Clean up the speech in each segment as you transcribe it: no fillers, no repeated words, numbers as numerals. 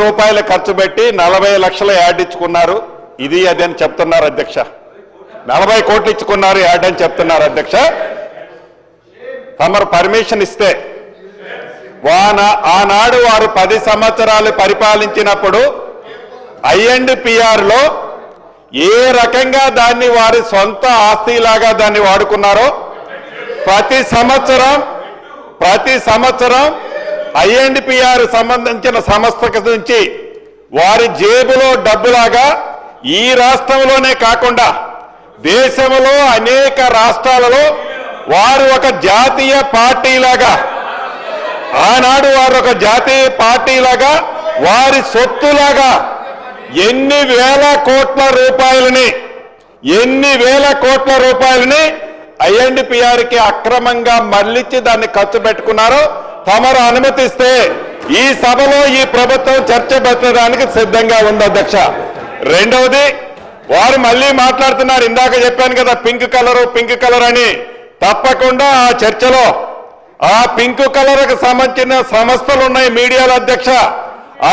రూపాయలు ఖర్చు పెట్టి 40 లక్షల యాడ్ ఇచ్చుకున్నారు. ఇది అది అని చెప్తున్నారు అధ్యక్ష. 40 కోట్లు ఇచ్చుకున్నారు యాడ్ అని చెప్తున్నారు అధ్యక్ష. తమరు పర్మిషన్ ఇస్తే ఆనాడు వారు 10 సంవత్సరాలు పరిపాలించినప్పుడు ఐఎన్డిపిఆర్లో ఏ రకంగా దాన్ని వారి సొంత ఆస్తిలాగా దాన్ని వాడుకున్నారో ప్రతి సంవత్సరం ఐఎన్డిపిఆర్ సంబంధించిన సంస్థ నుంచి వారి జేబులో డబ్బులాగా ఈ రాష్ట్రంలోనే కాకుండా దేశంలో అనేక రాష్ట్రాలలో వారు ఒక జాతీయ పార్టీలాగా ఆనాడు వారు ఒక జాతీయ పార్టీలాగా వారి సొత్తులాగా ఎన్ని వేల కోట్ల రూపాయలని ఐఎన్డిపిఆర్కి అక్రమంగా మళ్లించి దాన్ని ఖర్చు పెట్టుకున్నారో తమరు అనుమతిస్తే ఈ సభలో ఈ ప్రభుత్వం చర్చ పెట్టడానికి సిద్ధంగా ఉంది అధ్యక్ష. రెండవది వారు మళ్ళీ మాట్లాడుతున్నారు. ఇందాక చెప్పాను కదా పింక్ కలర్ అని. తప్పకుండా ఆ చర్చలో ఆ పింక్ కలర్కి సంబంధించిన సంస్థలు ఉన్నాయి మీడియాల అధ్యక్ష.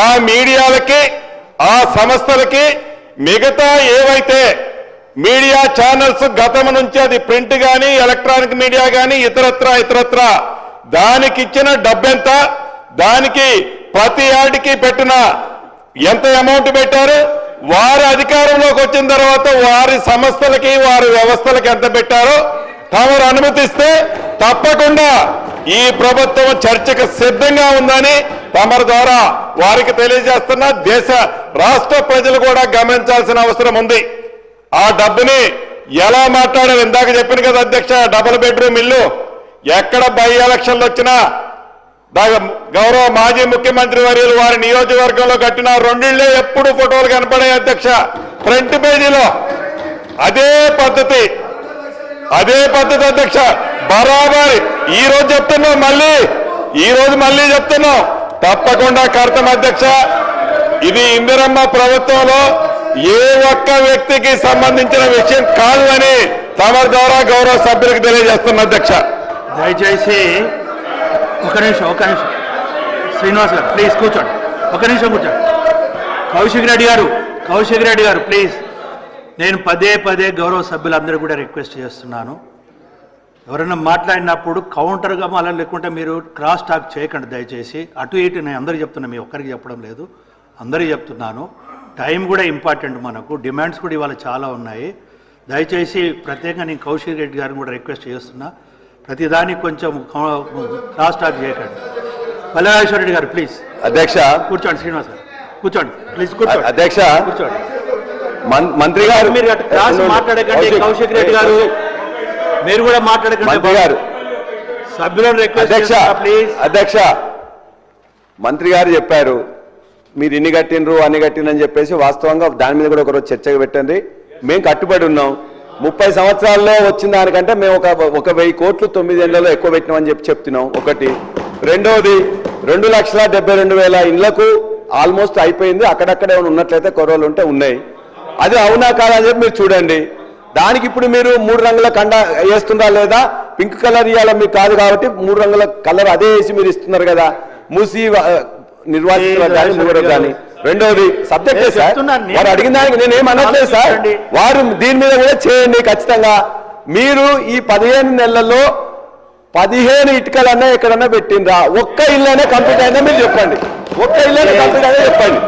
ఆ మీడియాలకి ఆ సంస్థలకి మిగతా ఏవైతే మీడియా ఛానల్స్ గతం నుంచి అది ప్రింట్ కానీ ఎలక్ట్రానిక్ మీడియా కానీ ఇతరత్ర దానికి ఇచ్చిన డబ్బెంత, దానికి ప్రతి యాడ్కి పెట్టిన ఎంత అమౌంట్ పెట్టారు, వారి అధికారంలోకి వచ్చిన తర్వాత వారి సంస్థలకి వారి వ్యవస్థలకి ఎంత పెట్టారో తమరు అనుమతిస్తే తప్పకుండా ఈ ప్రభుత్వం చర్చకు సిద్ధంగా ఉందని తమరి ద్వారా వారికి తెలియజేస్తున్నా. దేశ రాష్ట్ర ప్రజలు కూడా గమనించాల్సిన అవసరం ఉంది. ఆ డబ్బుని ఎలా మాట్లాడారు ఇందాక చెప్పిన కదా అధ్యక్ష. డబుల్ బెడ్రూమ్ ఇల్లు ఎక్కడ బై ఎలక్షన్లు వచ్చినా గౌరవ మాజీ ముఖ్యమంత్రి వర్యులు వారి నియోజకవర్గంలో కట్టిన 2 ఇళ్లే ఎప్పుడు ఫోటోలు కనపడే అధ్యక్ష. ఫ్రంట్ పేజీలో అదే పద్ధతి అధ్యక్ష. బరాబర్ ఈ రోజు చెప్తున్నాం తప్పకుండా కడతాం అధ్యక్ష. ఇది ఇందిరమ్మ ప్రభుత్వంలో ఏ ఒక్క వ్యక్తికి సంబంధించిన విషయం కాదు అని తమరి ద్వారా గౌరవ సభ్యులకు తెలియజేస్తున్న అధ్యక్ష. దయచేసి ఒక నిమిషం శ్రీనివాస్ గారు ప్లీజ్ కూర్చోండి. ఒక నిమిషం కూర్చోండి. కౌశిక్ రెడ్డి గారు ప్లీజ్. నేను పదే గౌరవ సభ్యులందరూ కూడా రిక్వెస్ట్ చేస్తున్నాను, ఎవరైనా మాట్లాడినప్పుడు కౌంటర్గా అలా లేకుంటే మీరు క్రాస్ టాక్ చేయకండి దయచేసి. అటు ఇటు నేను అందరికీ చెప్తున్నా, మీ ఒక్కరికి చెప్పడం లేదు, అందరికీ చెప్తున్నాను. టైం కూడా ఇంపార్టెంట్, మనకు డిమాండ్స్ కూడా ఇవాళ చాలా ఉన్నాయి. దయచేసి ప్రత్యేకంగా నేను కౌశిక్ రెడ్డి గారిని కూడా రిక్వెస్ట్ చేస్తున్నా, ప్రతిదానికి కొంచెం క్రాస్ టాక్ చేయకండి. పల్లెరాజేశ్వర రెడ్డి గారు ప్లీజ్. అధ్యక్ష కూర్చోండి. శ్రీనివాస్ గారు కూర్చోండి ప్లీజ్. కూర్చోండి అధ్యక్ష. కూర్చోండి. మంత్రి గారు మీరు క్రాస్ మాట్లాడకండి. కౌశిక్ రెడ్డి గారు మీరు కూడా మాట్లాడకండి. సభ్యులను రిక్వెస్ట్ ప్లీజ్. అధ్యక్ష, మంత్రి గారు చెప్పారు మీరు ఇన్ని కట్టినరు అన్ని కట్టినని చెప్పేసి. వాస్తవంగా దాని మీద కూడా ఒకరోజు చర్చగా పెట్టండి. మేము కట్టుబడి ఉన్నాం. 30 సంవత్సరాల్లో వచ్చిన దానికంటే మేము ఒక 1000 కోట్లు 9 ఏళ్లలో ఎక్కువ పెట్టినామని చెప్తున్నాం. ఒకటి. రెండవది 2,72,000 ఇళ్లకు ఆల్మోస్ట్ అయిపోయింది. అక్కడక్కడే ఉన్నట్లయితే కొరవలు ఉంటే ఉన్నాయి. అది అవునా కాదని చెప్పి మీరు చూడండి. దానికి ఇప్పుడు మీరు 3 రంగుల కండ వేస్తుందా లేదా? పింక్ కలర్ ఇవ్వాలా మీకు కాదు కాబట్టి 3 రంగుల కలర్ అదే వేసి మీరు ఇస్తున్నారు కదా. మూసి నిర్వాసితులు కానీ. రెండవది సబ్జెక్టే సార్, వారు అడిగిన దానికి నేనేం అనట్లేదు సార్. వారు దీని మీద కూడా చేయండి ఖచ్చితంగా. మీరు ఈ 15 నెలల్లో 15 ఇటుకలన్నా ఎక్కడన్నా పెట్టిండ్రా? ఒక్క ఇల్లనే కంప్లీట్ అయినా మీరు చెప్పండి. ఒక్క ఇల్లనే కంప్లీట్ అయినా చెప్పండి.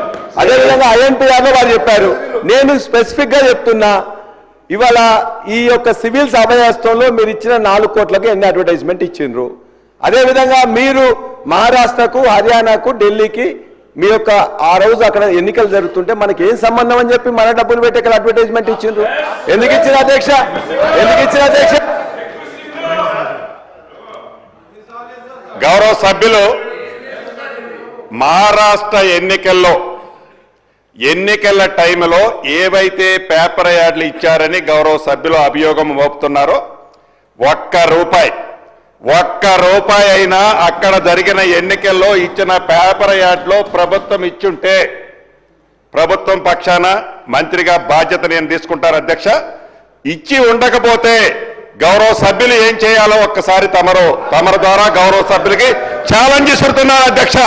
అదేవిధంగా ఐఎన్పిఆర్లో వారు చెప్పారు. నేను స్పెసిఫిక్ గా చెప్తున్నా, ఇవాళ ఈ యొక్క సివిల్స్ అభయహస్తంలో మీరు ఇచ్చిన 4 కోట్లకు ఎన్ని అడ్వర్టైజ్మెంట్ ఇచ్చిండ్రు? అదేవిధంగా మీరు మహారాష్ట్రకు, హర్యానాకు, ఢిల్లీకి మీ యొక్క ఆ రోజు అక్కడ ఎన్నికలు జరుగుతుంటే మనకి ఏం సంబంధం అని చెప్పి మన డబ్బులు పెట్టి ఇక్కడ అడ్వర్టైజ్మెంట్ ఇచ్చిండ్రు? ఎందుకు ఇచ్చిన అధ్యక్ష? గౌరవ సభ్యులు మహారాష్ట్ర ఎన్నికల టైంలో ఏవైతే పేపర్ యాడ్లు ఇచ్చారని గౌరవ సభ్యులు అభియోగం మోపుతున్నారో ఒక్క రూపాయి అయినా అక్కడ జరిగిన ఎన్నికల్లో ఇచ్చిన పేపర్ యాడ్లో ప్రభుత్వం ఇచ్చుంటే ప్రభుత్వం పక్షాన మంత్రిగా బాధ్యత నేను తీసుకుంటాను అధ్యక్ష. ఇచ్చి ఉండకపోతే గౌరవ సభ్యులు ఏం చేయాలో ఒక్కసారి తమరు ద్వారా గౌరవ సభ్యులకి ఛాలెంజ్ ఇస్తున్నాను అధ్యక్ష.